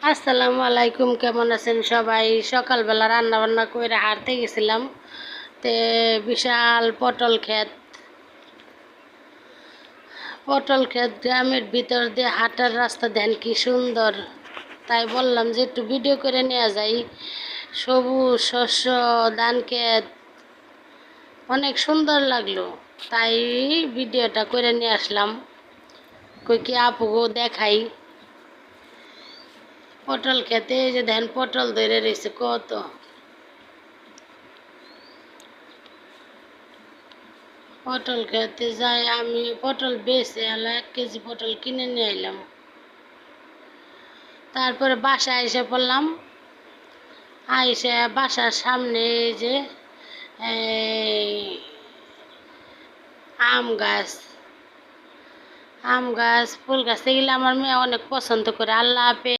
আসসালামু আলাইকুম, কেমন আছেন সবাই? সকালবেলা রান্না বান্না করে হাঁটতে গেছিলাম। তে বিশাল পটল ক্ষেত গ্রামের ভিতর দিয়ে হাঁটার রাস্তা দেন কি সুন্দর। তাই বললাম যে একটু ভিডিও করে নেওয়া যায়। সবুজ শস্য, ধান ক্ষেত, অনেক সুন্দর লাগলো। তাই ভিডিওটা করে নিয়ে আসলাম, কই কি আপুগো দেখাই। পটল খেতে এই যে ধান পটল ধরে রয়েছে কত। পটল খেতে যাই আমি, পটল বেছে এলো, 1 কেজি পটল কিনে নিয়ে এলাম। তারপরে বাসায় এসে পড়লাম। আইসে বাসার সামনে এই যে এই আম গাছ, ফুল গাছ, এগুলো আমার মেয়ে অনেক পছন্দ করে। আল্লাহ হাফেজ।